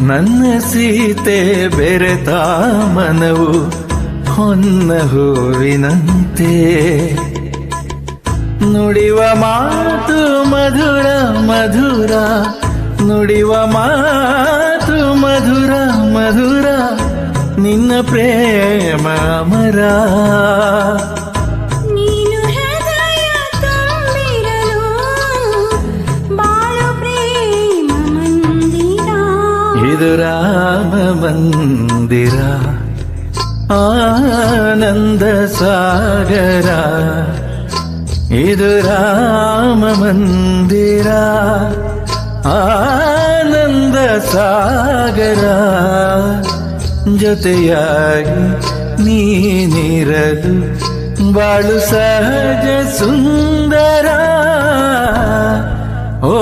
ನನ್ನ ಸೀತೆ ಬೆರೆತ ಮನವು ಹೊನ್ನ ಹೂವಿನಂತೆ ನುಡಿವ ಮಾತು ಮಧುರ ಮಧುರ ನುಡಿವ ಮಾತು ಮಧುರ ಮಧುರ ನಿನ್ನ ಪ್ರೇಮ ಅಮರ ನೀನು ಹೃದಯ ತುಂಬಿರಲು ಬಾಳು ಪ್ರೇಮ ಮಂದಿರ ಇದು ರಾಮ ಮಂದಿರ ಆನಂದ ಸಾಗರ ಇದು ರಾಮ ಮಂದಿರ ಆನಂದ ಸಾಗರ ಜೊತೆಯಾಗಿ ನೀನಿರಲು ಬಾಳು ಸಹಜ ಸುಂದರ ಓ